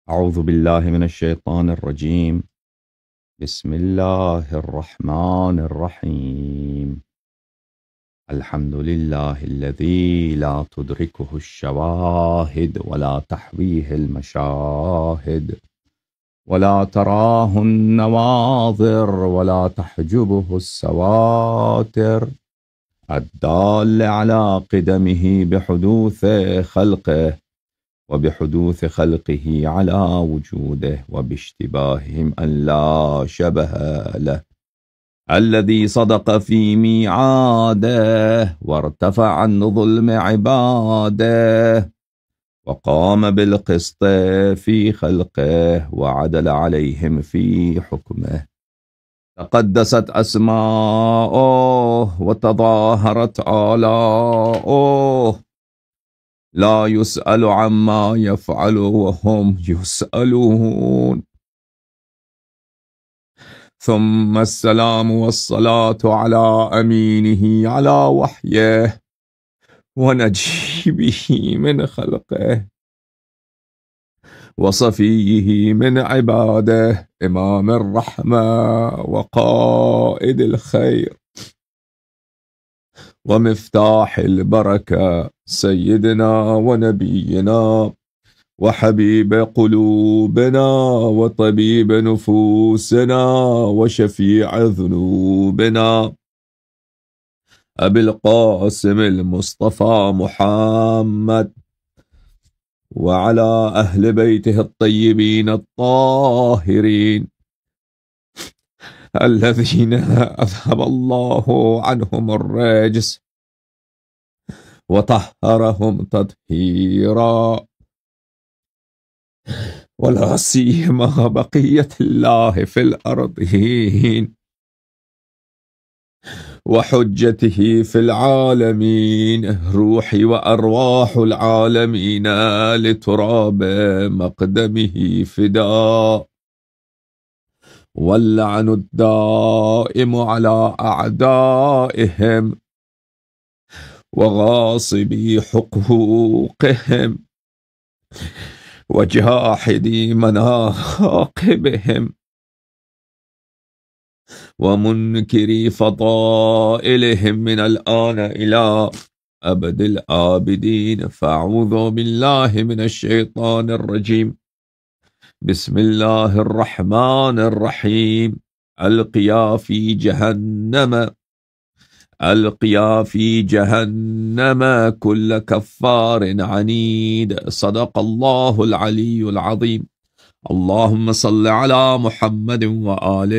أعوذ بالله من الشيطان الرجيم. بسم الله الرحمن الرحيم. الحمد لله الذي لا تدركه الشواهد ولا تحويه المشاهد ولا تراه النواظر ولا تحجبه السواتر، الدال على قدمه بحدوث خلقه وبحدوث خلقه على وجوده وباشتباههم أن لا شبه له، الذي صدق في ميعاده وارتفع عن ظلم عباده وقام بالقسط في خلقه وعدل عليهم في حكمه. تقدست أسماؤه وتظاهرت آلاؤه، لا يسأل عما يفعل وهم يسألون. ثم السلام والصلاة على أمينه على وحيه ونجيبه من خلقه وصفيه من عباده، إمام الرحمة وقائد الخير ومفتاح البركة، سيدنا ونبينا وحبيب قلوبنا وطبيب نفوسنا وشفيع ذنوبنا، أبي القاسم المصطفى محمد وعلى أهل بيته الطيبين الطاهرين الذين أذهب الله عنهم الرجس وطهرهم تطهيرا، ولا سيما بقية الله في الأرضين وحجته في العالمين، روحي وأرواح العالمين لتراب مقدمه فداء، واللعن الدائم على أعدائهم وغاصبي حقوقهم وجاحدي مناقبهم ومنكري فضائلهم من الآن إلى أبد الآبدين. فأعوذ بالله من الشيطان الرجيم. بسم الله الرحمن الرحيم. ألقيا في جهنم ألقيا في جهنم كل كفار عنيد. صدق الله العلي العظيم. اللهم صل على محمد وآل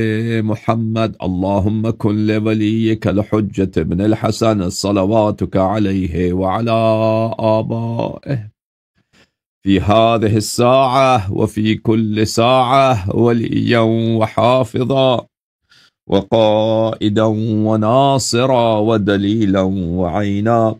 محمد. اللهم كن لوليك الحجة بن الحسن صلواتك عليه وعلى آبائه في هذه الساعة وفي كل ساعة وليا وحافظا وقائدا وناصرا ودليلا وعينا،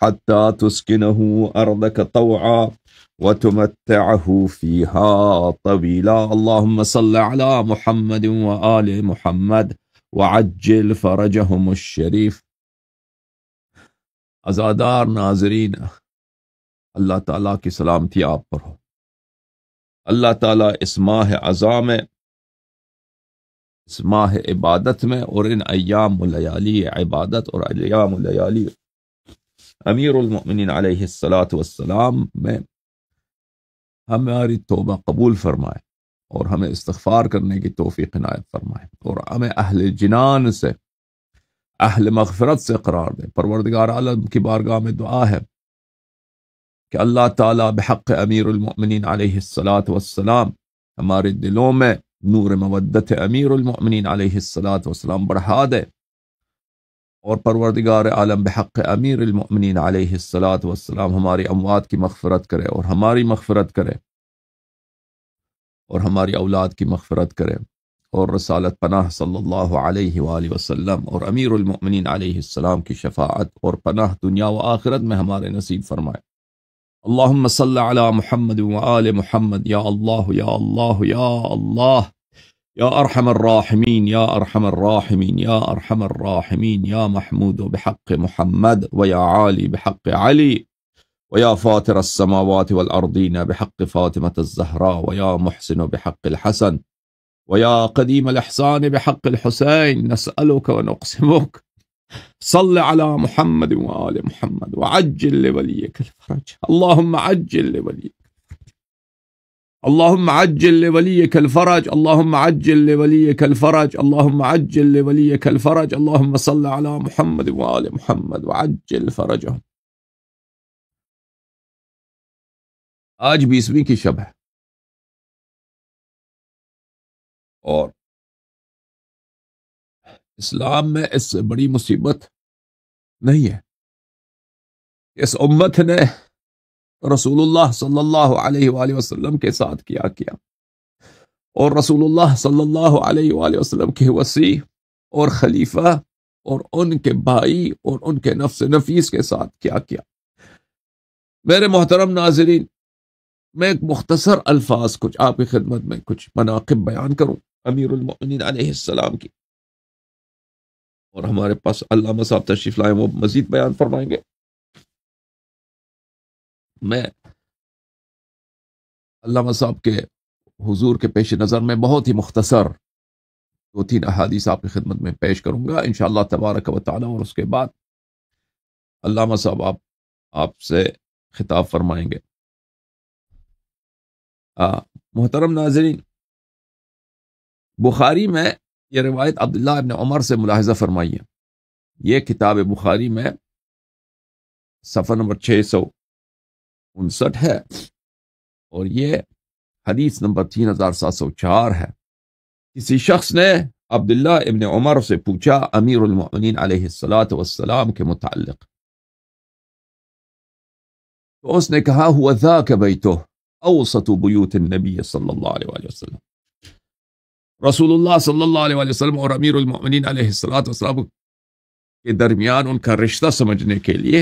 حتى تسكنه أرضك طوعا وتمتعه فيها طويلا. اللهم صل على محمد وآل محمد وعجل فرجهم الشريف. عزادار ناظرین، اللہ تعالیٰ کی سلامتی آپ پر ہو. اللہ تعالیٰ اس ماہ عظام میں، اس ماہ عبادت میں اور ان ایام و لیالی عبادت اور ایام و لیالی امیر المؤمنین علیہ السلام میں ہماری توبہ قبول فرمائے اور ہمیں استغفار کرنے کی توفیق عنایت فرمائے اور ہمیں اہل جنان سے، اہل مغفرت سے قرار دے. پروردگار عالم کی بارگاہ میں دعا ہے کہ اللہ تعالیٰ بحق امیر المؤمنین علیہ السلام ہمارے دلوں میں نور مودت امیر المؤمنین علیہ السلام بڑھا دے، اور پروردگار عالم بحق امیر المؤمنین علیہ السلام ہماری اموات کی مغفرت کرے اور ہماری مغفرت کرے اور ہماری اولاد کی مغفرت کرے، اور رسالت پناہ صلی اللہ علیہ وآلہ وسلم اور امیر المؤمنین علیہ السلام کی شفاعت اور پناہ دنیا و آخرت میں ہمارے نصیب فرمائے. اللہم صل علی محمد وآل محمد. یا اللہ یا اللہ یا اللہ یا ارحم الراحمین یا ارحم الراحمین یا ارحم الراحمین یا محمود بحق محمد و یا عالی بحق علی ويا فاطر السماوات والأرضين بحق فاطمة الزهراء ويا محسن بحق الحسن ويا قديم الإحسان بحق الحسين نسألك ونقسمك صل على محمد وآل محمد وعجل لوليك الفرج اللهم عجل لوليك اللهم عجل لوليك الفرج اللهم عجل لوليك الفرج اللهم عجل لوليك الفرج اللهم صل على محمد وآل محمد وعجل فرجهم. آج 20ویں کی شب ہے اور اسلام میں اس سے بڑی مصیبت نہیں ہے. اس امت نے رسول اللہ صلی اللہ علیہ وآلہ وسلم کے ساتھ کیا اور رسول اللہ صلی اللہ علیہ وآلہ وسلم کے وصی اور خلیفہ اور ان کے بھائی اور ان کے نفس نفیس کے ساتھ کیا. میرے محترم ناظرین، میں ایک مختصر الفاظ کچھ آپ کی خدمت میں کچھ مناقب بیان کروں امیر المؤمنین علیہ السلام کی، اور ہمارے پاس علامہ صاحب تشریف لائیں، وہ مزید بیان فرمائیں گے. میں علامہ صاحب کے حضور کے پیش نظر میں بہت ہی مختصر 2-3 احادیث آپ کی خدمت میں پیش کروں گا انشاءاللہ تبارک و تعالی، اور اس کے بعد علامہ صاحب آپ سے خطاب فرمائیں گے. محترم ناظرین، بخاری میں یہ روایت عبداللہ ابن عمر سے ملاحظہ فرمائیے. یہ کتاب بخاری میں صفحہ نمبر 659 ہے اور یہ حدیث نمبر 3704 ہے. کسی شخص نے عبداللہ ابن عمر سے پوچھا امیر المؤمنین علیہ السلام کے متعلق، تو اس نے کہا ہوا ذاک بیتہ اوسط بیوت النبی صلی اللہ علیہ وآلہ وسلم. رسول اللہ صلی اللہ علیہ وآلہ وسلم اور امیر المؤمنین علیہ السلام کے درمیان ان کا رشتہ سمجھنے کے لیے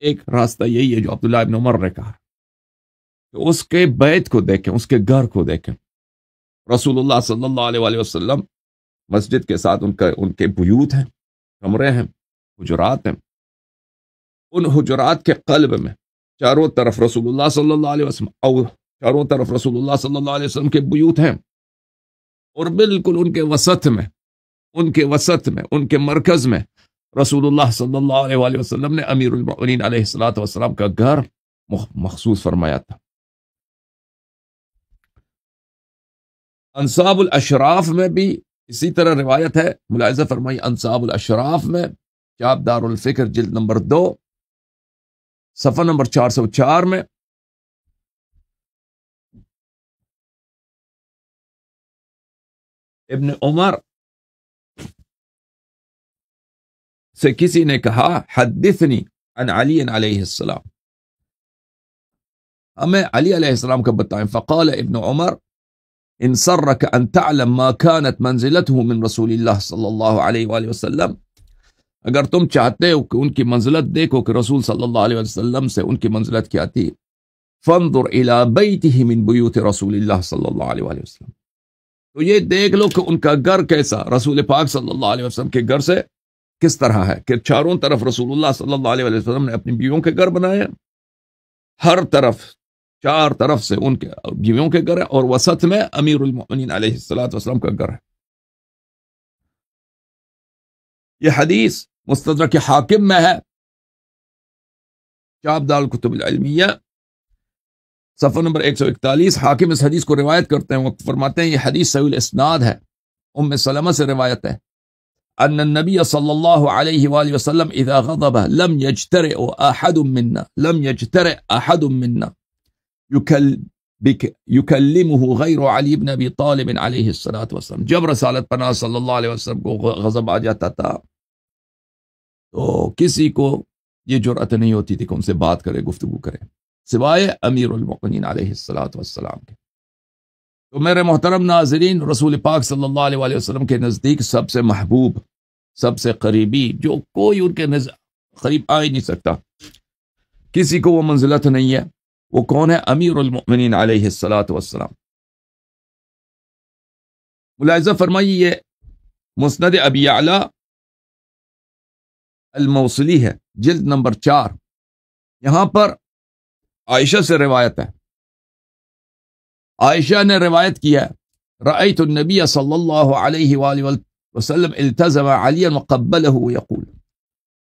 ایک راستہ یہی ہے جو عبداللہ ابن عمر نے کہا کہ اس کے بیت کو دیکھیں، اس کے گھر کو دیکھیں. رسول اللہ صلی اللہ علیہ وآلہ وسلم مسجد کے ساتھ ان کے بیوت ہیں، کمرے ہیں، حجرات ہیں. ان حجرات کے قلب میں چاروں طرف رسول اللہ صلی اللہ علیہ وسلم اور چاروں طرف رسول اللہ صلی اللہ علیہ وسلم کے بیوت ہیں، اور بالکل ان کے وسط میں ان کے مرکز میں رسول اللہ صلی اللہ علیہ وآلہ وسلم نے امیر المؤمنین علیہ السلام کا گھر مخصوص فرمایا تھا. انصاب الاشراف میں بھی اسی طرح روایت ہے، ملاحظہ فرمائی. انصاب الاشراف میں چاپ دار الفکر جلد نمبر 2 صفحہ نمبر 404 میں ابن عمر سے کسی نے کہا حدثنی عن علی علیہ السلام، ہمیں علی علیہ السلام کا بتائیں. فقال ابن عمر ان سرک ان تعلم ما كانت منزلته من رسول اللہ صلی اللہ علیہ وآلہ وسلم، اگر تم چاہتے ہو کہ ان کی منزلت دیکھو کہ رسول صلی اللہ علیہ وسلم سے ان کی منزلت کیا تھی، فانظر الى بیتہ من بیوت رسول اللہ صلی اللہ علیہ وآلہ وسلم، تو یہ دیکھ لو کہ ان کا گھر کیسا، رسول پاک صلی اللہ علیہ وسلم کے گھر سے کس طرح ہے، کہ چاروں طرف رسول اللہ صلی اللہ علیہ وسلم نے اپنی بیویوں کے گھر بنائے، ہر طرف چار طرف سے ان کے بیویوں کے گھر ہے، اور وسط میں امیر المؤمنین علیہ السلام کا گھر ہے. یہ حدیث مستدرک حاکم میں ہے، چاپ دار الکتب العلمیہ صفحہ نمبر 141. حاکم اس حدیث کو روایت کرتے ہیں، وہ فرماتے ہیں یہ حدیث صحیح الاسناد ہے. ام سلمہ سے روایت ہے ان النبی صلی اللہ علیہ وآلہ وسلم اذا غضب لم يجترئ احد منا يكلمه غیر علی بن ابی طالب علیہ السلام. جب رسالت پناہ صلی اللہ علیہ وسلم کو غضب آ جاتا تھا تو کسی کو یہ جرأت نہیں ہوتی تھی کہ ان سے بات کرے، گفتگو کرے، سوائے امیر المؤمنین علیہ السلام کے. تو میرے محترم ناظرین، رسول پاک صلی اللہ علیہ وآلہ وسلم کے نزدیک سب سے محبوب، سب سے قریبی، جو کوئی ان کے قریب آ ہی نہیں سکتا، کسی کو وہ منزلت نہیں ہے، وہ کون ہے؟ امیر المؤمنین علیہ السلام. ملاحظہ فرمائیے یہ مسند ابی اعلی الموصلی ہے، جلد نمبر 4. یہاں پر عائشہ سے روایت ہے، عائشہ نے روایت کیا ہے رأیت النبی صلی اللہ علیہ وآلہ وسلم التزم علیا وقبلہ یقول،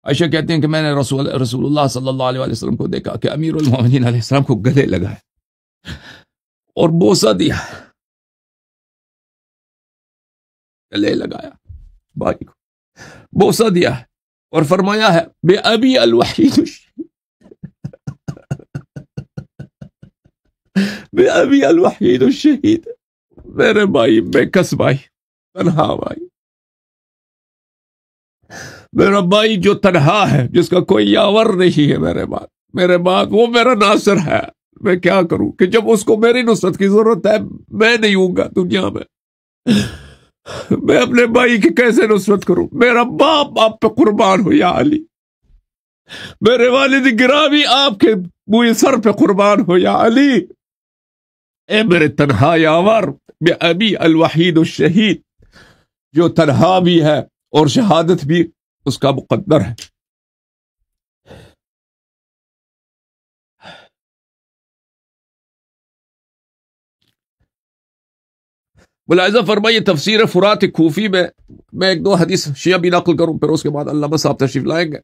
عائشہ کہتے ہیں کہ میں نے رسول اللہ صلی اللہ علیہ وآلہ وسلم کو دیکھا کہ امیر المومنین علیہ السلام کو گلے لگایا اور بوسہ دیا، گلے لگایا بھائی کو، بوسہ دیا ہے اور فرمایا ہے بے ابی الوحید بے ابی الوحید الشہید، میرے بھائی بے کس بھائی، تنہا بھائی، میرا بھائی جو تنہا ہے، جس کا کوئی یاور نہیں ہے، میرے بعد وہ میرا ناصر ہے، میں کیا کروں کہ جب اس کو میری نصرت کی ضرورت ہے میں نہیں ہوں گا دنیا میں، میں اپنے بھائی کی کیسے نصرت کروں؟ میرا باپ آپ پہ قربان ہو یا علی، میرے والد گرامی آپ کے بوئے سر پہ قربان ہو یا علی، اے میرے تنہا یاور، بے ابی الوحید الشہید، جو تنہا بھی ہے اور شہادت بھی اس کا مقدر ہے۔ ملاحظہ فرمائیے تفسیر فرات کوفی میں ایک دو حدیث شیعہ بھی نقل کروں، پھر اس کے بعد علامہ صاحب تشریف لائیں گے۔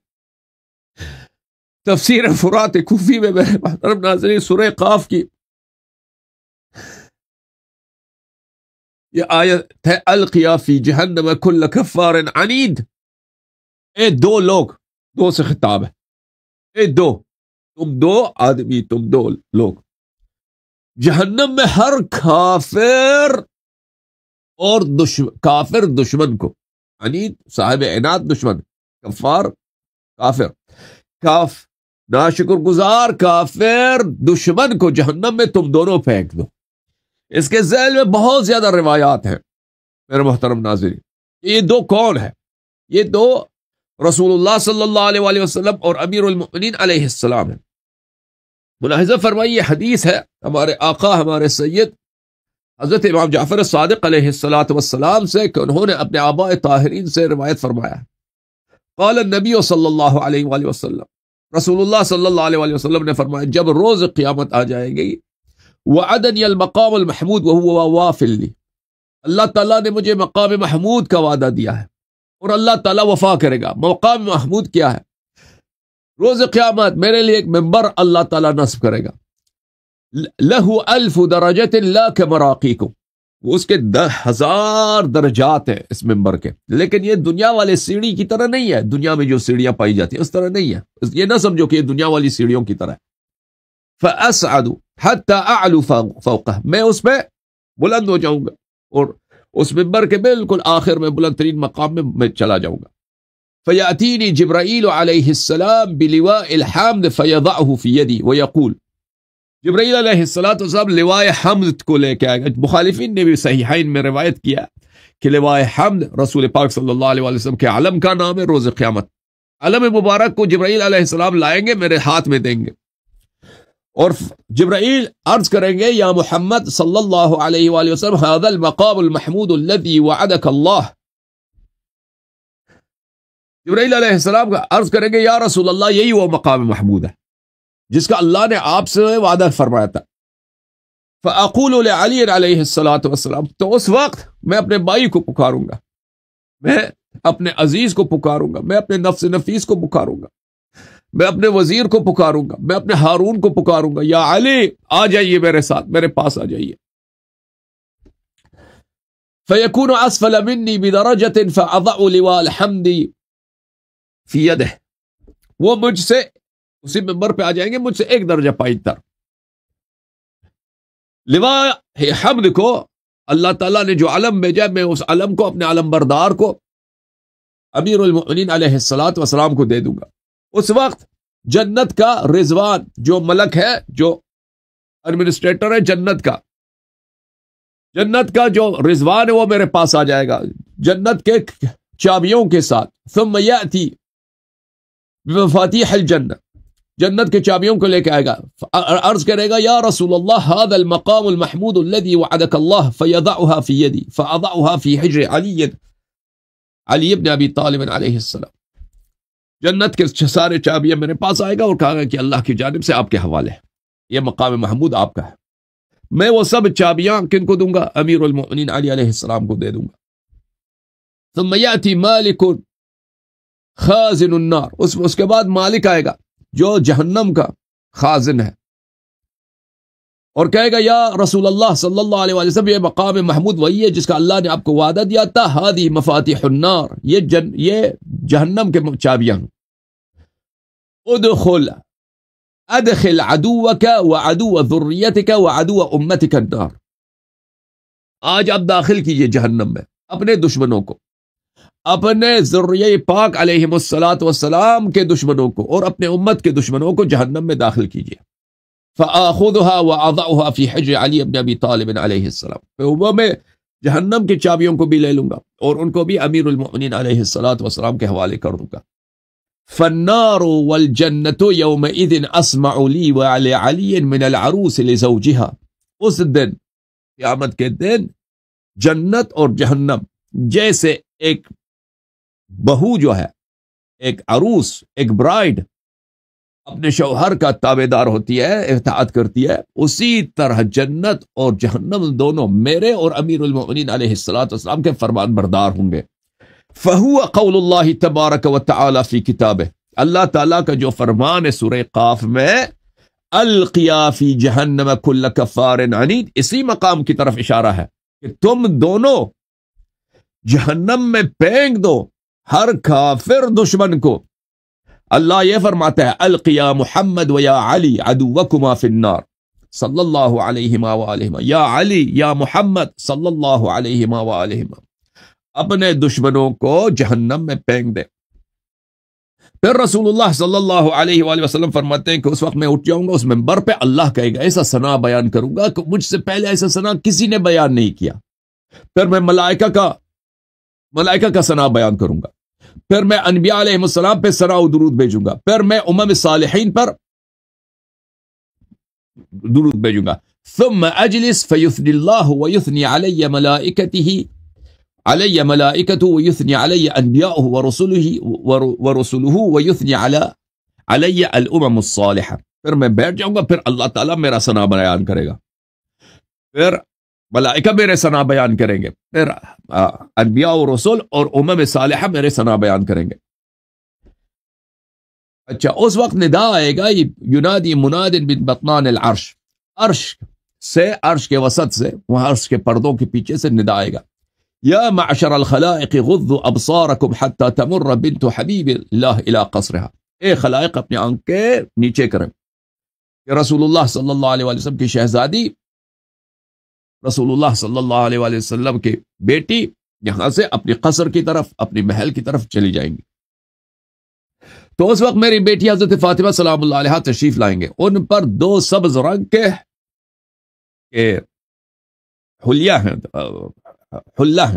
تفسیر فرات کوفی میں میرے محترم ناظرین سورہ قاف کی یہ آیت ہے القیا فی جہنم کل کفار عنید، اے دو لوگ، دو سے خطاب ہے، اے دو، تم دو آدمی، تم دو لوگ، جہنم میں ہر کافر اور کافر دشمن کو، عنید صاحب عناد دشمن، کفار کافر، ناشکر گزار کافر دشمن کو جہنم میں تم دونوں پھینک دو۔ اس کے ذیل میں بہت زیادہ روایات ہیں میرے محترم ناظرین، یہ دو کون ہے؟ یہ دو رسول اللہ صلی اللہ علیہ وآلہ وسلم اور امیر المؤمنین علیہ السلام ہیں۔ ملاحظہ فرمائیے یہ حدیث ہے ہمارے آقا ہمارے سید حضرت امام جعفر صادق علیہ السلام سے کہ انہوں نے اپنے آباء طاہرین سے روایت فرمایا، قال النبی صلی اللہ علیہ وآلہ وسلم، رسول اللہ صلی اللہ علیہ وآلہ وسلم نے فرمایا جب روز قیامت آ جائے گی، وعدنی المقام المحمود وهو واف لی، اللہ تعالیٰ نے مجھے مقام محمود کا وعدہ دیا ہے اور اللہ تعالیٰ وفا کرے گا۔ مقام محمود کیا ہے؟ روز قیامت میرے لیے ایک ممبر اللہ تعالیٰ نصب کرے گا، لہو الف درجت لا کمراقیکم، اس کے 10,000 درجات ہیں اس ممبر کے، لیکن یہ دنیا والے سیڑھی کی طرح نہیں ہے، دنیا میں جو سیڑھیاں پائی جاتی ہیں اس طرح نہیں ہے، یہ نہ سمجھو کہ یہ دنیا والی سیڑھیوں کی طرح ہے۔ فَأَسْعَدُ حَتَّى أَعْلُو فَوْقَهُ، میں اس پہ بلند ہو جاؤں گا اور اس ممبر کے بالکل آخر میں بلند ترین مقام میں چلا جاؤں گا۔ فَيَأْتِينِي جِبْرَائِيلُ عَلَيْهِ السَّلَامِ بِلِوَاءِ الْحَمْدِ فَيَضَعُهُ فِي يَدِي وَيَقُولُ، جبرائیل علیہ السلام لوائے حمد کو لے کے آئے گا۔ مخالفین نے بھی صحیحین میں روایت کیا کہ لوائے حمد رسول پاک صلی اللہ علیہ وسلم کے علم کا نام ہے۔ روز قیامت علم مبارک کو جبرائیل علیہ السلام لائیں گے، میرے ہاتھ میں دیں گے، اور جبرائیل عرض کریں گے یا محمد صلی اللہ علیہ وآلہ وسلم هذا المقام المحمود الذي وعدك اللہ، جبرائیل علیہ السلام کا عرض کریں گے یا رسول اللہ یہی وہ مقام محمود ہے جس کا اللہ نے آپ سے وعدہ فرمایا تھا۔ فَأَقُولُ لِعَلِيٍّ علیہ السلام، تو اس وقت میں اپنے بھائی کو پکاروں گا، میں اپنے عزیز کو پکاروں گا، میں اپنے نفس نفیس کو پکاروں گا، میں اپنے وزیر کو پکاروں گا، میں اپنے ہارون کو پکاروں گا، یا علی آ جائیے میرے ساتھ، میرے پاس آ جائیے۔ فَيَكُونُ أَسْفَلَ مِنِّي بِدَرَجَةٍ فَأَضَعُ لِوَاءَ الْحَمْدِ فِي يَدِهِ، وہ مجھ سے اسی ممبر پہ آ جائیں گے، مجھ سے ایک درجہ پائیں تر۔ لواء حمد کو اللہ تعالیٰ نے جو علم بھیجا، میں اس علم کو اپنے علم بردار کو امیر المؤمنین علیہ السلام کو دے دوں گا۔ اس وقت جنت کا رضوان، جو ملک ہے، جو ایڈمنسٹریٹر ہے جنت کا جو رضوان ہے وہ میرے پاس آ جائے گا جنت کے چابیوں کے ساتھ۔ ثم یأتی بمفاتیح الجنہ، جنت کے چابیوں کو لے کے آئے گا، عرض کرے گا یا رسول اللہ هذا المقام المحمود الذي وعدك الله فيضعها في يدي فأضعها في حجر علی ابن ابی طالب علیہ السلام، جنت کے سارے چابیاں میرے پاس آئے گا اور کہا گا کہ اللہ کی جانب سے آپ کے حوالے ہیں۔ یہ مقام محمود آپ کا ہے. میں وہ سب چابیاں کن کو دوں گا؟ امیر المؤمنین علی علیہ السلام کو دے دوں گا. ثم یاتی مالک خازن النار، اس کے بعد مالک آئے گا جو جہنم کا خازن ہے، اور کہے گا یا رسول اللہ صلی اللہ علیہ وسلم، یہ مقام محمود وہی ہے جس کا اللہ نے آپ کو وعدہ دیا تھا. ہذه مفاتیح النار، یہ جہنم کے چابیاں. ادخل عدوك وعدو ذریتك وعدو امتك النار. آج آپ داخل کیجئے جہنم میں اپنے دشمنوں کو، اپنے ذریہ پاک علیہم الصلاۃ والسلام کے دشمنوں کو اور اپنے امت کے دشمنوں کو جہنم میں داخل کیجئے. فآخذها وأضعها في حجر علي بن ابی طالب علیہ السلام. وہ میں جہنم کی چابیوں کو بھی لے لوں گا اور ان کو بھی امیر المؤمنین علیہ الصلاۃ والسلام کے حوالے کر دوں گا. فالنار والجنة يومئذ اسمع لي وعلى علي من العروس لزوجها. اس دن قیامت کے دن جنت اور جہنم جیسے ایک بہو جو ہے، ایک عروس، ایک برائڈ اپنے شوہر کا تابعدار ہوتی ہے، اطاعت کرتی ہے، اسی طرح جنت اور جہنم دونوں میرے اور امیر المؤمنین علیہ الصلوۃ والسلام کے فرمان بردار ہوں گے. فہو قول اللہ تبارک و تعالی فی کتابہ، اللہ تعالیٰ کا جو فرمان ہے سورہ قاف میں، القیا فی جہنم کل کفار عنید، اسی مقام کی طرف اشارہ ہے کہ تم دونوں جہنم میں پھینک دو ہر کافر دشمن کو. اللہ یہ فرماتا ہے القیا محمد و یا علی عدوکما فی النار صلی اللہ علیہ وآلہ، یا علی یا محمد صلی اللہ علیہ وآلہ، اپنے دشمنوں کو جہنم میں پھینک دے. پھر رسول اللہ صلی اللہ علیہ وآلہ وسلم فرماتے ہیں کہ اس وقت میں اٹھ جاؤں گا اس منبر پہ، اللہ کہے گا ایسا ثنا بیان کروں گا کہ مجھ سے پہلے ایسا ثنا کسی نے بیان نہیں کیا. پھر میں ملائکہ کا ثنا بیان کروں گا، پھر میں انبیاء علیہ السلام پہ ثنا و درود بھیجوں گا، پھر میں امم صالحین پر درود بھیجوں گا. ثم اجلس فیثنی اللہ ویثنی علی ملائکتہ ویثنی علی انبیاءہ ورسلہ ویثنی علی الامم الصالحہ. پھر میں بیٹھ جاؤں گا، پھر اللہ تعالیٰ میرا ثنا بیان کرے گا، پھر ملائکہ میرے ثنا بیان کریں گے، پھر انبیاء و رسول اور امم صالحہ میرے ثنا بیان کریں گے. اچھا، اس وقت ندا آئے گا، ینادی مناد من بطنان العرش، عرش کے وسط سے، وہاں عرش کے پردوں کے پیچھے سے ندا آئے گا، یا معشر الخلائق غضوا ابصارکم حتی تمر بنت حبیب اللہ الی قصرها. اے خلائق اپنی آنکھیں نیچے کریں کہ رسول اللہ صلی اللہ علیہ وسلم کی شہزادی، رسول اللہ صلی اللہ علیہ وآلہ وسلم کی بیٹی یہاں سے اپنی قصر کی طرف، اپنی محل کی طرف چلی جائیں گی. تو اس وقت میری بیٹی حضرت فاطمہ سلام اللہ علیہ تشریف لائیں گے. ان پر 2 سبز رنگ کے حلیہ ہیں، حلہ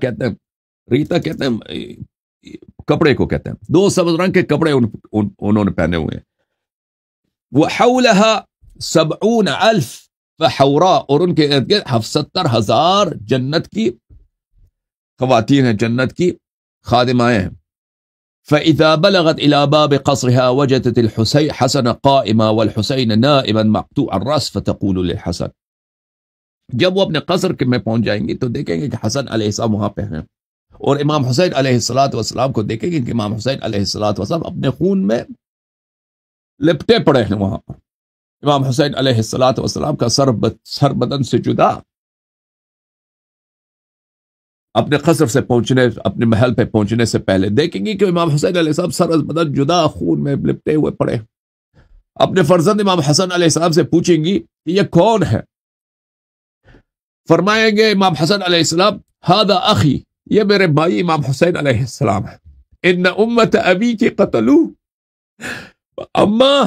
کہتے ہیں، ریتا کہتے ہیں، کپڑے کو کہتے ہیں. 2 سبز رنگ کے کپڑے انہوں نے پہنے ہوئے ہیں. وحولها 70,000 فحوراء، اور ان کے ارد گرد 70,000 جنت کی خواتین ہیں، جنت کی خادمائیں ہیں. فَإِذَا بَلَغَتْ إِلَى بَابِ قَصْرِهَا وَجَدَتِ الْحَسَنَ قَائِمًا وَالْحُسَيْنَ نَائِمًا مَقْطُوعَ الرَّأْسِ فَتَقُولُ لِلْحَسَنِ. جب وہ اپنے قصر میں پہنچ جائیں گے تو دیکھیں گے کہ حسن علیہ السلام وہاں پہ ہیں، اور امام حسین علیہ السلام کو دیکھیں گے کہ امام حسین علیہ السلام اپنے خون میں لپٹے پڑے ہیں. وہاں پر امام حسین علیہ السلام کا سر بدن سے جدا اپنے قصر سے پہنچنے، اپنے محل پہ پہنچنے سے پہلے دیکھیں گے کہ امام حسین علیہ السلام سر بدن جدا خون میں لپٹے ہوئے پڑے. اپنے فرزند امام حسن علیہ السلام سے پوچھیں گی کہ یہ کون ہے؟ فرمائیں گے امام حسن علیہ السلام ھذا اخی، یہ میرے بھائی امام حسین علیہ السلام ہے. ان امت ابی کی قتلو، اما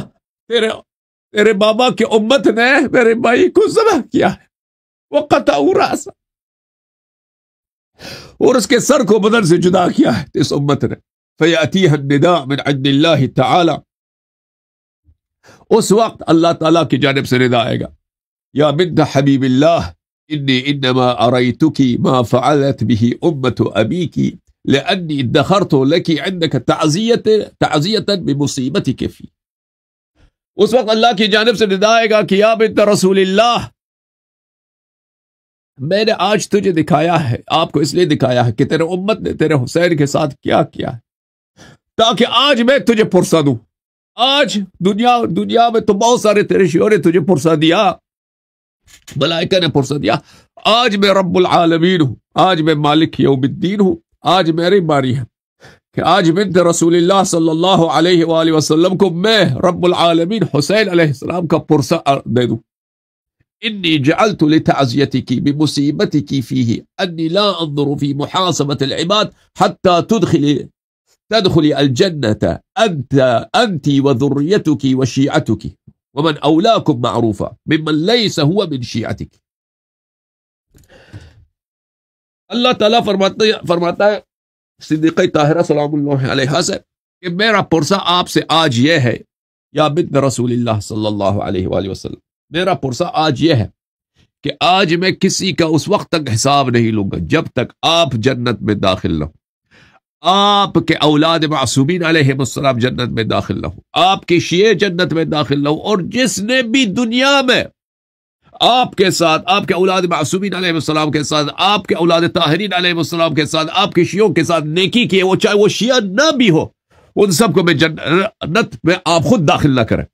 تیرے بابا کی امت نے میرے بھائی کو ذبح کیا ہے. وہ قطعوا رأسہ، اور اس کے سر کو بدن سے جدا کیا ہے اس امت نے. فیاتیہ النداء من عند اللہ تعالی، اس وقت اللہ تعالیٰ کی جانب سے ندا آئے گا، یا بنت حبیب اللہ انی انما اریتکی ما فعلت به امت ابیکی لانی ادخرت لکی عندک تعزیتا بمصیبتک فی. اس وقت اللہ کی جانب سے ندا آئے گا کہ یا بنت رسول اللہ، میں نے آج تجھے دکھایا ہے، آپ کو اس لیے دکھایا ہے کہ تیرے امت نے تیرے حسین کے ساتھ کیا کیا ہے، تاکہ آج میں تجھے پرسہ دوں۔ آج دنیا میں تو بہت سارے تیرے شیعوں نے تجھے پرسہ دیا، ملائکہ نے پرسہ دیا، آج میں رب العالمین ہوں، آج میں مالک یوم الدین ہوں، آج میری باری ہے کہ آج بنت رسول اللہ صلی اللہ علیہ وآلہ وسلم کو میں رب العالمین حسین علیہ السلام کا پرسہ دے دوں۔ انی جعلت لتعزیتک بمصیبتک فیہ انی لا انظر فی محاسبت العباد حتی تدخلی الجنة انت وذریتک وشیعتک ومن اولاکم معروفا ممن لیس هو من شیعتک۔ اللہ تعالیٰ فرماتا ہے صدیقہ طاہرہ سلام اللہ علیہا سے کہ میرا پرسہ آپ سے آج یہ ہے، یا بنت رسول اللہ صلی اللہ علیہ وآلہ وسلم، میرا پرسہ آج یہ ہے کہ آج میں کسی کا اس وقت تک حساب نہیں لوں گا جب تک آپ جنت میں داخل نہ ہو، آپ کے اولاد معصومین علیہ السلام جنت میں داخل نہ ہو، آپ کے شیعہ جنت میں داخل نہ ہو، اور جس نے بھی دنیا میں آپ کے ساتھ، آپ کے اولاد معصومین علیہ السلام کے ساتھ، آپ کے اولاد طاہرین علیہ السلام کے ساتھ، آپ کے شیعوں کے ساتھ نیکی کی ہے، وہ چاہے وہ شیعہ نہ بھی ہو، ان سب کو میں جنت میں آپ خود داخل نہ کریں،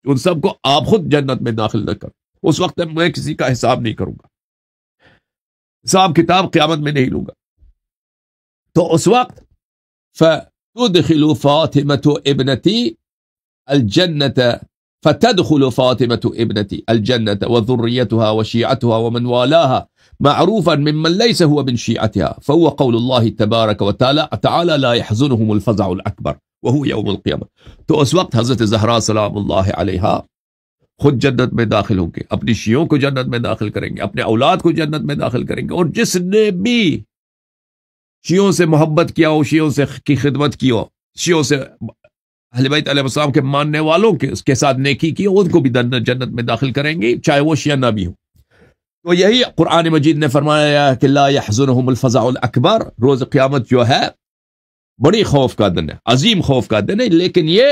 ان سب کو آپ خود جنت میں داخل نہ کریں۔ اس وقت میں کسی کا حساب نہیں کروں گا، حساب کتاب قیامت میں نہیں لوں گا۔ تو اس وقت فتدخل فاطمة ابنتي الجنة فتدخل فاطمة ابنتي الجنة وذريتها وشيعتها ومن والاها معروفا ممن ليس هو من شيعتها فهو قول الله تبارك وتعالى لا يحزنهم الفزع الأكبر وهو يوم القيامة۔ تو اس وقت حضرت زہرا سلام اللہ علیہا خود جنت میں داخل ہوں گے، اپنی شیعوں کو جنت میں داخل کریں گے، اپنے اولاد کو جنت میں داخل کریں گے، اور جس نے بھی شیعوں سے محبت کیا ہو، شیعوں سے کی خدمت کی ہو، شیعوں سے اہل بیت علیہ السلام کے ماننے والوں کے ساتھ نیکی کی، ان کو بھی جنت میں داخل کریں گے، چاہے وہ شیعہ نہ بھی ہو۔ تو یہی قرآن مجید نے فرمایا کہ لا يحزنهم الفزع الاکبر، روز قیامت جو ہے بڑی خوف کا دن ہے، عظیم خوف کا دن ہے، لیکن یہ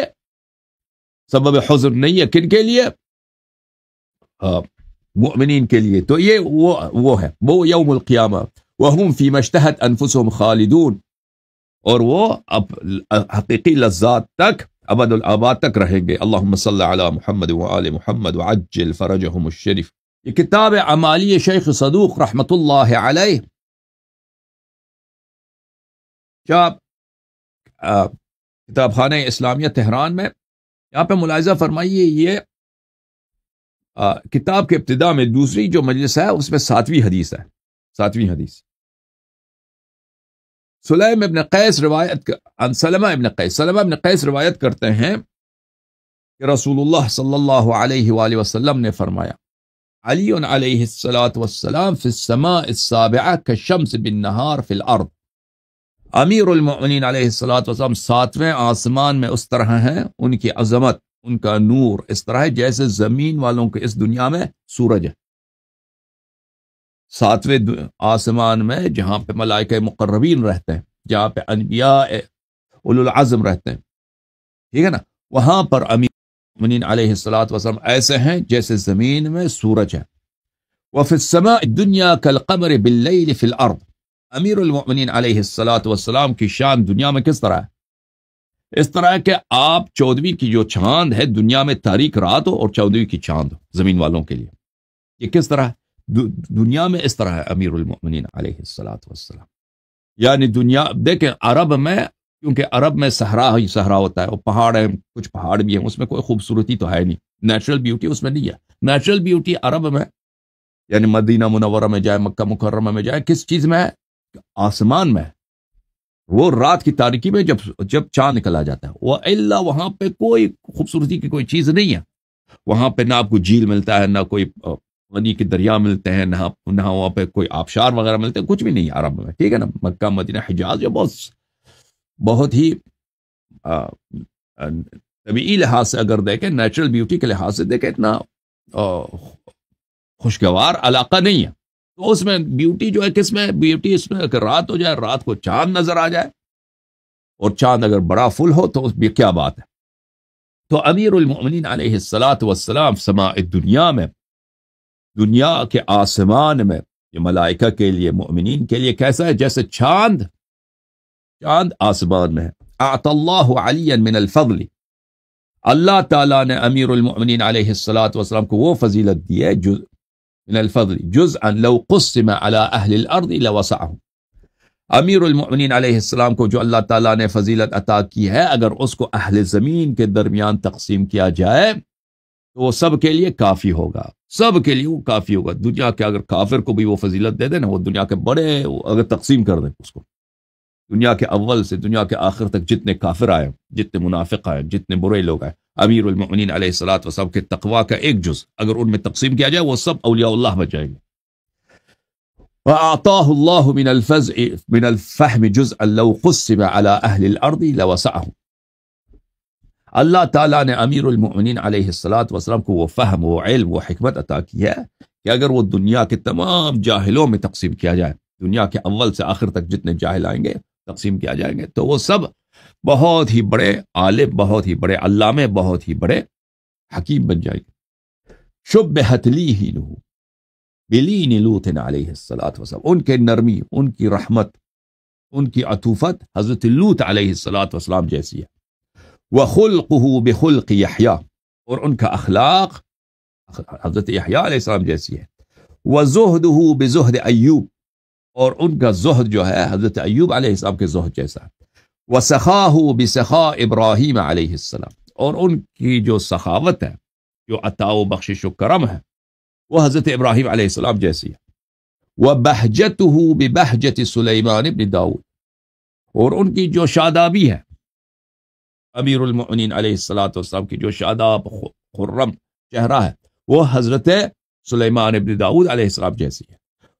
سبب حزن نہیں ہے، کن کے لیے؟ مؤمنین کے لیے۔ تو یہ وہ ہے، وہ یوم القیامہ، وہم فیما اشتہت انفسہم خالدون، اور وہ اب حقیقی لذات تک ابد الآباد تک رہیں گے۔ اللہم صلی علی محمد وآل محمد وعجل فرجہم الشریف۔ یہ کتاب اعمالی شیخ صدوق رحمت اللہ علیہ، کتاب خانہ اسلامیہ تہران میں، یہاں پہ ملاحظہ فرمائیے، یہ کتاب کے ابتدا میں دوسری جو مجلس ہے اس میں 7ویں حدیث ہے، 7ویں حدیث۔ سلیم ابن قیس سلمہ ابن قیس روایت کرتے ہیں کہ رسول اللہ صلی اللہ علیہ وآلہ وسلم نے فرمایا، علی علیہ السلام فی السماء السابعہ کالشمس بالنہار فی الارض۔ امیر المؤمنین علیہ السلام 7ویں آسمان میں اس طرح ہیں، ان کی عظمت، ان کا نور اس طرح ہے جیسے زمین والوں کے اس دنیا میں سورج ہے۔ 7ویں آسمان میں جہاں پہ ملائکہ مقربین رہتے ہیں، جہاں پہ انبیاء اولو العزم رہتے ہیں، ٹھیک ہے نا، وہاں پر امیر المؤمنین علیہ السلام ایسے ہیں جیسے زمین میں سورج ہے۔ وفی السماء الدنیا کالقمر باللیل فی الارض۔ امیر المؤمنین علیہ السلام کی شان دنیا میں کس طرح ہے؟ اس طرح کہ آپ 14ویں کی جو چاند ہے دنیا میں تاریک رات ہو، اور 14ویں کی چاند زمین والوں کے لیے، یہ کس طرح دنیا میں اس طرح ہے امیر المؤمنین علیہ السلام۔ یعنی دنیا دیکھیں، عرب میں، کیونکہ عرب میں صحرا ہی صحرا ہوتا ہے، اور پہاڑ ہیں، کچھ پہاڑ بھی ہیں، اس میں کوئی خوبصورتی تو ہے نہیں، نیچرل بیوٹی اس میں نہیں ہے۔ نیچرل بیوٹی عرب میں، یعنی مدینہ منورہ میں جائے، مکہ مکرمہ میں جائے، کس چیز میں ہے؟ آسمان میں، وہ رات کی تاریکی میں جب چاند نکل آ جاتا ہے، وہ الا وہاں پہ کوئی خوبصورتی کی کوئی چیز نہیں ہے، وہاں پہ نہ آپ کو جھیل ملتا ہے، نہ کوئی پانی کے دریا ملتے ہیں، نہ وہاں پہ کوئی آبشار وغیرہ ملتے ہیں، کچھ بھی نہیں عرب میں، ٹھیک ہے نا۔ مکہ مدینہ حجاز جو بہت ہی طبعی لحاظ سے اگر دیکھیں، نیچرل بیوٹی کے لحاظ سے دیکھیں، اتنا خوشگوار علاقہ نہیں ہے۔ تو اس میں بیوٹی جو ہے کس میں؟ بیوٹی اس میں اگر رات ہو جائے، رات کو چاند نظر آ جائے، اور چاند اگر بڑا فل ہو تو اس بھی کیا بات ہے۔ تو امیر المؤمنین علیہ الصلاۃ والسلام سماء دنیا میں، دنیا کے آسمان میں، یہ ملائکہ کے لیے، مؤمنین کے لیے کیسا ہے؟ جیسے چاند آسمان میں ہے۔ اعطى اللہ علیا من الفضل، اللہ تعالیٰ نے امیر المؤمنین علیہ الصلاۃ والسلام کو وہ فضیلت دی ہے، من الفضل جزءا لو قسم على اہل الارض لوسعهم، امیر المؤمنین علیہ السلام کو جو اللہ تعالیٰ نے فضیلت عطا کی ہے، اگر اس کو اہل زمین کے درمیان تقسیم کیا جائے تو وہ سب کے لیے کافی ہوگا، سب کے لیے وہ کافی ہوگا۔ دنیا کے اگر کافر کو بھی وہ فضیلت دے دیں نا، وہ دنیا کے بڑے اگر تقسیم کر دیں اس کو، دنیا کے اول سے دنیا کے آخر تک جتنے کافر آئے، جتنے منافق آئے، جتنے برے لوگ آئے، امیر المؤمنین علیہ الصلاۃ والسلام کے تقویٰ کا ایک جز اگر ان میں تقسیم کیا جائے، وہ سب اولیاء اللہ بن جائیں گے۔ وَأَعْطَاهُ اللَّهُ مِنَ الْفَهْمِ جُزْءًا لَوْ قُسِّمَ عَلَى أَهْلِ الْأَرْضِ لَوَسَعَهُمْ، اللہ تعالیٰ نے امیر المؤمنین علیہ الصلاۃ والسلام کو وہ فہم، وہ علم، وہ حکمت عطا کی ہے کہ اگر وہ دنیا کے تمام جاہلوں میں تقسیم کیا جائے، دنیا کے اول سے آخر تک جتنے جاہل آئیں گے تقسیم کیا جائیں گے، تو وہ سب بہت ہی بڑے عالم، بہت ہی بڑے علامے، بہت ہی بڑے حکیم بن جائیں گے۔ شبہت لیہ بلین لوط علیہ الصلاۃ والسلام، ان کے نرمی، ان کی رحمت، ان کی عطوفت حضرت لوط علیہ الصلاۃ والسلام جیسی ہے۔ وخلقہ بخلق یحییٰ، اور ان کا اخلاق حضرت یحییٰ علیہ السلام جیسی ہے۔ وزہدہ بزہد ایوب، اور ان کا زہد جو ہے حضرت ایوب علیہ السلام کے زہد جیسا ہے۔ وسخاہ بسخاء ابراہیم علیہ السلام، اور ان کی جو سخاوت ہے، جو عطا و بخشش و کرم ہے، وہ حضرت ابراہیم علیہ السلام جیسی ہے۔ وبہجتہ ببہجت سلیمان بن داؤد، اور ان کی جو شادابی ہے، امیر المؤمنین علیہ الصلاۃ والسلام کی جو شاداب خرم چہرہ ہے، وہ حضرت سلیمان بن داؤد علیہ السلام جیسی ہے۔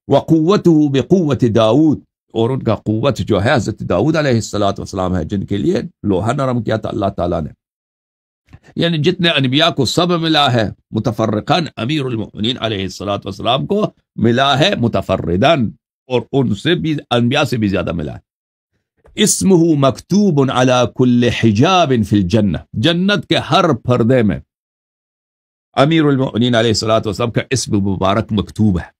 وقوتہ بقوت داؤد، اور ان کا قوت جو ہے حضرت داؤد علیہ الصلاۃ والسلام ہے، جن کے لیے لوہا نرم کیا تھا اللہ تعالیٰ نے۔ یعنی جتنے انبیاء کو سب ملا ہے متفرقاً، امیر المؤمنین علیہ الصلاۃ والسلام کو ملا ہے متفرداً، اور ان سے بھی، انبیاء سے بھی زیادہ ملا ہے۔ اسمہ مکتوب علی کل حجاب فی الجنہ، جنت کے ہر پردے میں امیر المؤمنین علیہ الصلاۃ والسلام کا اسم مبارک مکتوب ہے۔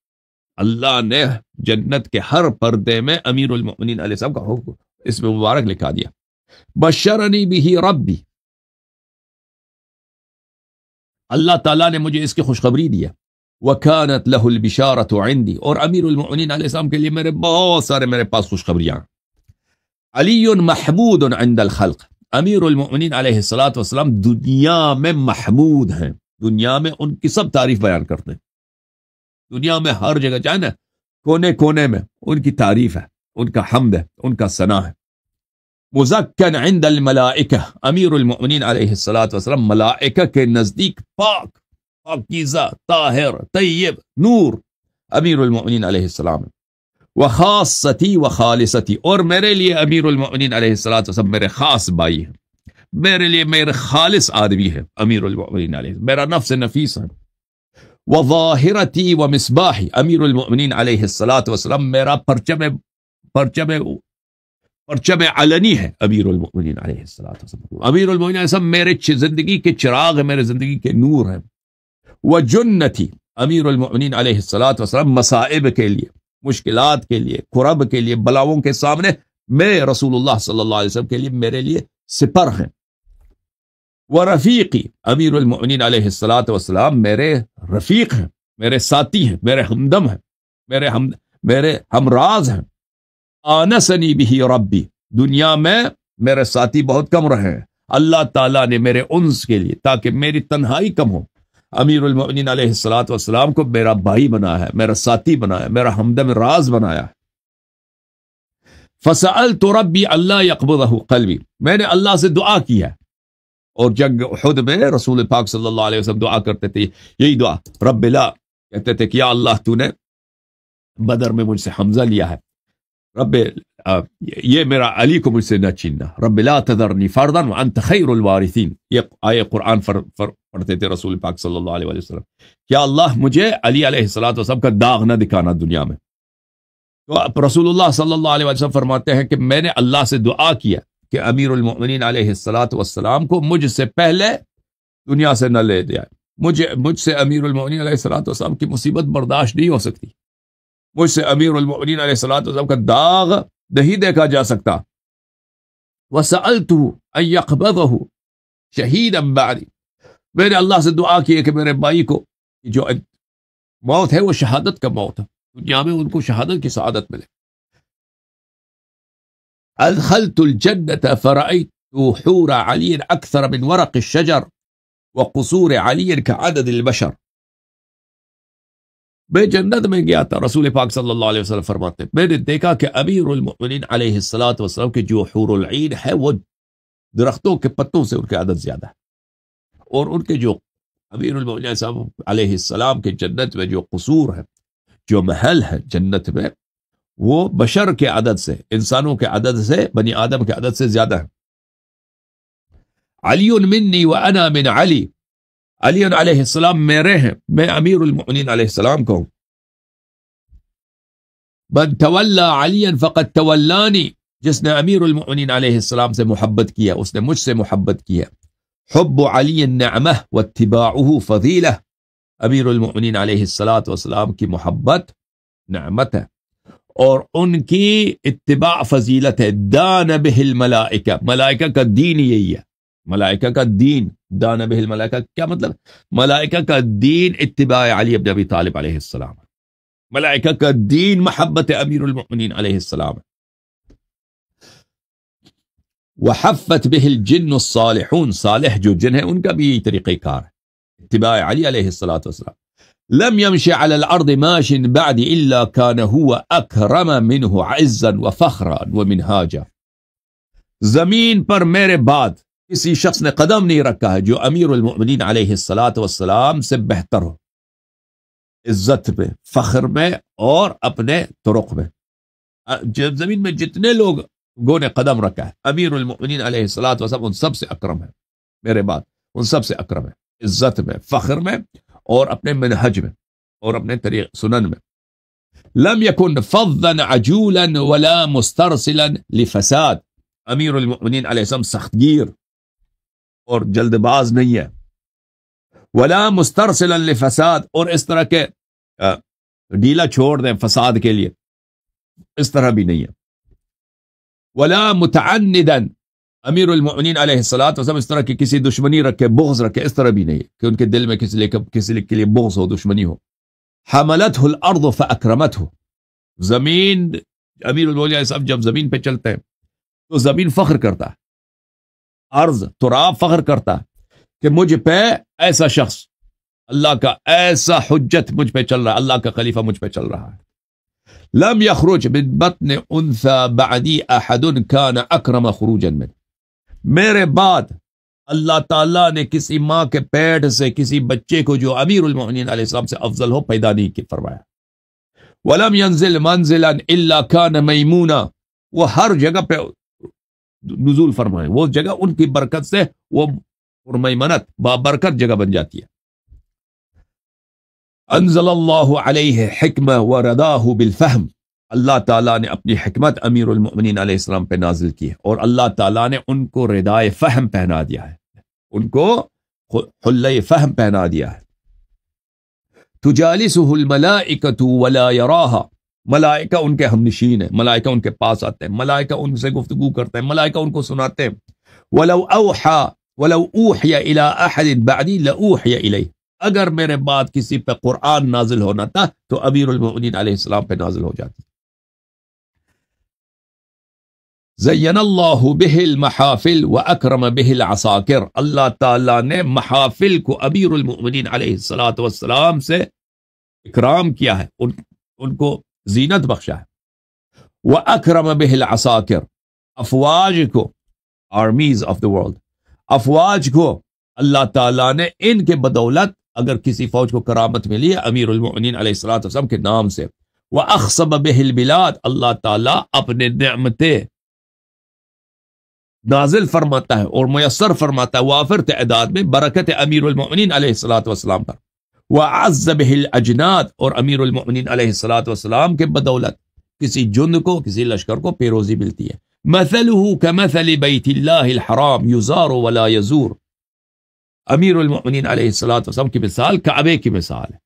اللہ نے جنت کے ہر پردے میں امیر المؤمنین علیہ السلام کا اسم مبارک لکھا دیا۔ بشرنی بہ ربی، اللہ تعالیٰ نے مجھے اس کی خوشخبری دیا۔ وَكَانَتْ لَهُ الْبِشَارَةُ عِنْدِي، اور امیر المؤمنین علیہ السلام کے لیے میرے پاس خوشخبریاں۔ علی محمود عند الخلق، امیر المؤمنین علیہ الصلاۃ والسلام دنیا میں محمود ہیں، دنیا میں ان کی سب تعریف بیان کرتے ہیں، دنیا میں ہر جگہ چاہے نا، کونے کونے میں ان کی تعریف ہے، ان کا حمد ہے، ان کا ثنا ہے۔ مزکن عند الملائکہ، امیر المؤمنین علیہ الصلاۃ والسلام ملائکہ کے نزدیک پاک، پاکیزہ، طاہر، طیب، نور امیر المؤمنین علیہ السلام۔ وخاصتی وخالصتی، اور میرے لیے امیر المؤمنین علیہ الصلاۃ والسلام میرے خاص بھائی ہیں، میرے لیے میرے خالص آدمی ہے امیر المؤمنین علیہ، میرا نفس نفیس ہے۔ وظاہرتی ومصباحی، امیر المؤمنین علیہ الصلاۃ والسلام میرا پرچم علنی ہے امیر المؤمنین علیہ الصلاۃ والسلام، امیر المؤمنین علیہ السلام میرے زندگی کے چراغ ہیں، میرے زندگی کے نور ہیں۔ وجنتی، امیر المؤمنین علیہ الصلاۃ والسلام مصائب کے لیے، مشکلات کے لیے، کرب کے لیے، بلاؤں کے سامنے میں رسول اللہ صلی اللہ علیہ وسلم کے لیے میرے لیے سپر ہیں۔ ورفیقی، امیر المؤمنین علیہ الصلاۃ والسلام میرے رفیق ہیں، میرے ساتھی ہیں، میرے ہمدم ہیں، میرے ہمراز ہیں۔ آنسنی بہ ربی، دنیا میں میرے ساتھی بہت کم رہے ہیں، اللہ تعالیٰ نے میرے انس کے لیے، تاکہ میری تنہائی کم ہو، امیر المؤمنین علیہ الصلاۃ والسلام کو میرا بھائی بنایا ہے، میرا ساتھی بنایا ہے، میرا ہمدم راز بنایا ہے۔ فسألت ربی اللہ یقبضہ قلبی، میں نے اللہ سے دعا کی ہے، اور جنگ احد میں رسول پاک صلی اللہ علیہ وسلم دعا کرتے تھے یہی دعا، رب لا، کہتے تھے کہ یا اللہ تو نے بدر میں مجھ سے حمزہ لیا ہے، رب یہ میرا علی کو مجھ سے نہ چھیننا، رب لا تذرنی فردا وانت خیر الوارثین، یہ آیے قرآن پڑھتے تھے رسول پاک صلی اللہ علیہ وسلم، کیا اللہ مجھے علی علیہ الصلوۃ والسلام کا داغ نہ دکھانا دنیا میں۔ تو رسول اللہ صلی اللہ علیہ وسلم فرماتے ہیں کہ میں نے اللہ سے دعا کیا کہ امیر المؤمنین علیہ الصلوۃ والسلام کو مجھ سے پہلے دنیا سے نہ لے جائے. مجھ سے امیر المؤمنین علیہ الصلوۃ والسلام کی مصیبت برداشت نہیں ہو سکتی. مجھ سے امیر المؤمنین علیہ الصلوۃ والسلام کا داغ نہیں دیکھا جا سکتا. وسألته ان يقبضه شہیدا بعدی، میں نے اللہ سے دعا کی ہے کہ میرے بھائی کو جو موت ہے وہ شہادت کا موت ہے، دنیا میں ان کو شہادت کی سعادت ملے. ادخلت الجنة فرأيت حور علی اکثر من ورق الشجر وقصور علی كعدد البشر. میں جنت میں گیا تھا، رسول پاک صلی اللہ علیہ وسلم فرماتے ہیں میں نے دیکھا کہ امیر المؤمنین علیہ الصلوۃ والسلام کے جو حور العین ہے وہ درختوں کے پتوں سے ان کے عدد زیادہ ہے، اور ان کے جو امیر المؤمنین علیہ السلام کے جنت میں جو قصور ہے، جو محل ہے جنت میں، وہ بشر کے عدد سے، انسانوں کے عدد سے، بنی آدم کے عدد سے زیادہ ہے. علی منی وانا من علی، علی علیہ السلام میرے ہیں، میں امیر المؤمنین علیہ السلام کو ہوں. من تولی علی فقد تولانی، جس نے امیر المؤمنین علیہ السلام سے محبت کیا اس نے مجھ سے محبت کیا. حب علی نعمہ واتباعہ فضیلہ، امیر المؤمنین علیہ السلام کی محبت نعمت ہے اور ان کی اتباع فضیلت ہے. دان بہ الملائکہ، ملائکہ کا دین یہی ہے، ملائکہ کا دین. دان بہ الملائکہ کیا مطلب؟ ملائکہ کا دین اتباع علی بن ابی طالب علیہ السلام، ملائکہ کا دین محبت امیر المؤمنین علیہ السلام. وحفت بہ الجن الصالحون، صالح جو جن ہیں ان کا بھی یہی طریقہ کار ہے، اتباع علی علیہ السلام. لم يمشي على الارض ماش بعد الا كان هو اکرم منه عزا وفخرا ومنهاجا. زمین پر میرے بعد کسی شخص نے قدم نہیں رکھا ہے جو امیر المؤمنین علیہ السلام سے بہتر ہو، عزت میں، فخر میں اور اپنے طرق میں. زمین میں جتنے لوگوں نے قدم رکھا ہے امیر المؤمنین علیہ السلام ان سب سے اکرم ہے، میرے بعد ان سب سے اکرم ہے، عزت میں، فخر میں اور اپنے منہج میں اور اپنے طریق سنن میں. لم يكن فظا عجولا ولا مسترسلا لفساد، امیر المؤمنین علیہ السلام سخت گیر اور جلد باز نہیں ہے. ولا مسترسلا لفساد، اور اس طرح کے ڈیلا چھوڑ دیں فساد کے لیے، اس طرح بھی نہیں ہے. ولا متعندا، امیر المؤمنین علیہ السلام اس طرح کی کسی دشمنی رکھے، بغض رکھے، اس طرح بھی نہیں کہ ان کے دل میں کسی کے لیے بغض ہو، دشمنی ہو. حملته الارض فاکرمته، زمین، امیر المؤمنین علیہ السلام جب زمین پہ چلتے ہیں تو زمین فخر کرتا ہے، ارض تراب فخر کرتا ہے کہ مجھ پہ ایسا شخص، اللہ کا ایسا حجت مجھ پہ چل رہا ہے، اللہ کا خلیفہ مجھ پہ چل رہا ہے. لم يخرج من بطن انثى بعدی احد كان اکرم خروجا من، میرے بعد اللہ تعالیٰ نے کسی ماں کے پیٹ سے کسی بچے کو جو امیر المؤمنین علیہ السلام سے افضل ہو پیدا نہیں فرمایا. ولم ينزل منزلا الا كان میمونا، وہ ہر جگہ پہ نزول فرمائے، وہ جگہ ان کی برکت سے وہ میمنت بابرکت جگہ بن جاتی ہے. انزل اللہ علیہ حکمہ ورداہ بالفہم، اللہ تعالیٰ نے اپنی حکمت امیر المؤمنین علیہ السلام پہ نازل کی ہے اور اللہ تعالیٰ نے ان کو ردائے فہم پہنا دیا ہے، ان کو حلۂ فہم پہنا دیا ہے. تجالسہ الملائکۃ ولا یراہا، ملائکہ ان کے ہمنشین ہیں، ملائکہ ان کے پاس آتے ہیں، ملائکہ ان سے گفتگو کرتے ہیں، ملائکہ ان کو سناتے ہیں. ولو اوحی الی احد بعدی لاوحی الیہ، اگر میرے بعد کسی پہ قرآن نازل ہونا تھا تو امیر المؤمنین علیہ السلام پہ نازل ہو جاتی. زین اللہ بہ المحافل واکرم بہ العساکر، اللہ تعالیٰ نے محافل کو امیر المؤمنین علیہ السلام سے اکرام کیا ہے، ان کو زینت بخشا ہے. واکرم بہ العساکر، افواج کو، آرمیز آف دا ورلڈ، افواج کو اللہ تعالیٰ نے ان کے بدولت اگر کسی فوج کو کرامت ملی ہے امیر المؤمنین علیہ السلام کے نام سے. وَأَخْصَبَ بِهِ الْبِلَادِ، اللہ تعالیٰ اپنے نعمتیں نازل فرماتا ہے اور میسر فرماتا ہے وافر تعداد میں برکت امیر المؤمنین علیہ السلام پر. وَعَزَّ بِهِ الْأَجْنَادِ، اور امیر المؤمنین علیہ السلام کے بدولت کسی جند کو، کسی لشکر کو پیروزی ملتی ہے. مَثَلُهُ كَمَثَلِ بَيْتِ اللَّهِ الْحَرَامِ يُزَارُ وَلَا يَزُورُ، امیر المؤمنین علیہ الصلوۃ والسلام کی مثال کعبے کی مثال ہے.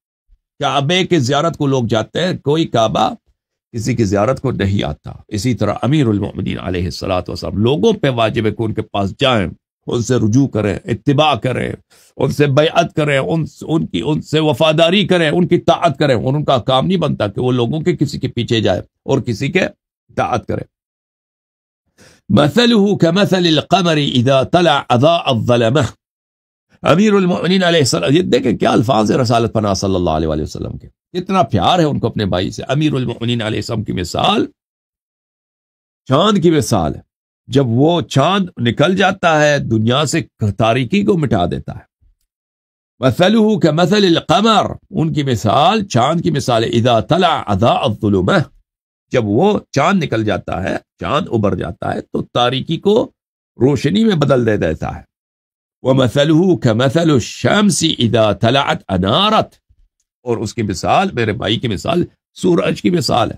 کعبے کی زیارت کو لوگ جاتے ہیں، کوئی کعبہ کسی کی زیارت کو نہیں آتا. اسی طرح امیر المؤمنین علیہ الصلوۃ والسلام لوگوں پہ واجب ہے کہ ان کے پاس جائیں، ان سے رجوع کریں، اتباع کریں، ان سے بیعت کریں، ان سے وفاداری کریں، ان کی طاعت کریں. اور ان کا کام نہیں بنتا کہ وہ لوگوں کے کسی کے پیچھے جائے اور کسی کے طاعت کرے. مثلہ کمثل القمر اذا طلع اضاء الظلمہ. امیر المؤمنین علیہ السلام، یہ دیکھیں کیا الفاظ ہے رسالت پناہ صلی اللہ علیہ وآلہ وسلم کے، اتنا پیار ہے ان کو اپنے بھائی سے. امیر المؤمنین علیہ السلام کی مثال چاند کی مثال ہے. جب وہ چاند نکل جاتا ہے دنیا سے تاریکی کو مٹا دیتا ہے. مثلہ کمثل القمر، ان کی مثال چاند کی مثال ہے. اذا طلع اضاء الظلمہ، جب وہ چاند نکل جاتا ہے، چاند ابھر جاتا ہے تو تاریکی کو روشنی میں بدل دے دیتا ہے. وَمَثَلُهُ كَمَثَلُ الشَّمْسِ إِذَا طَلَعَتْ أَنَارَتْ، اور اس کی مثال، میرے بھائی کی مثال سورج کی مثال ہے.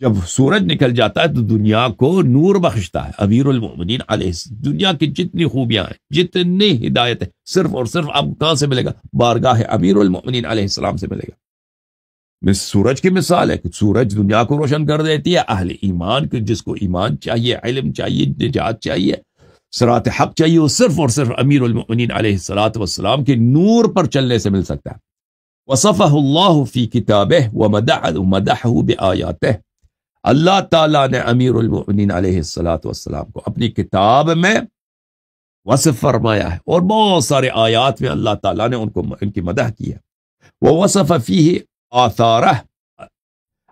جب سورج نکل جاتا ہے تو دنیا کو نور بخشتا ہے. امیر المؤمنین علیہ، دنیا کی جتنی خوبیاں ہیں، جتنی ہدایت ہے، صرف اور صرف آپ کو کہاں سے ملے گا؟ بارگاہ امیر المؤمنین علیہ السلام سے ملے گا. سورج کی مثال ہے کہ سورج دنیا کو روشن کر دیتی ہے. اہل ایمان کے، جس کو ایمان چاہیے، علم چاہیے، نجات چاہیے، صراط حق چاہیے، وہ صرف اور صرف امیر المؤمنین علیہ الصلوۃ والسلام کے نور پر چلنے سے مل سکتا ہے. وصفہ اللہ فی کتابہ ومدحہ بآیاتہ. اللہ تعالیٰ نے امیر المؤمنین علیہ الصلوۃ والسلام کو اپنی کتاب میں وصف فرمایا ہے، اور بہت سارے آیات میں اللہ تعالیٰ نے ان کی مدح کی ہے. ووصف فیہ آثارہ،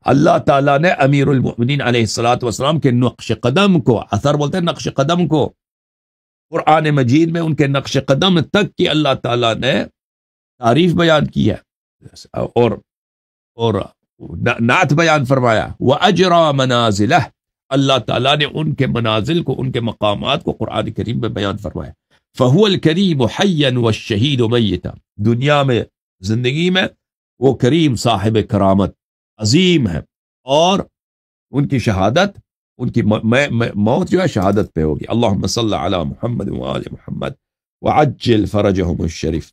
اللہ تعالیٰ نے امیر المؤمنین علیہ الصلوۃ والسلام کے نقش قدم کو، اثر بولتے ہیں نقش قدم کو، قرآن مجید میں ان کے نقش قدم تک کی اللہ تعالیٰ نے تعریف بیان کی ہے اور نعت بیان فرمایا. وَأَجْرَى مَنَازِلَهُ، اللہ تعالیٰ نے ان کے منازل کو، ان کے مقامات کو قرآن کریم میں بیان فرمایا. فَهُوَ الْكَرِيمُ حَيًّا وَالشَّهِيدُ مَيِّتًا، دنیا میں، زندگی میں وہ کریم صاحب کرامت عظیم ہے، اور ان کی شہادت، ان کی موت جو ہے شہادت پہ ہوگی. اللہم صلی علی محمد وآل محمد وعجل فرجہم الشریف.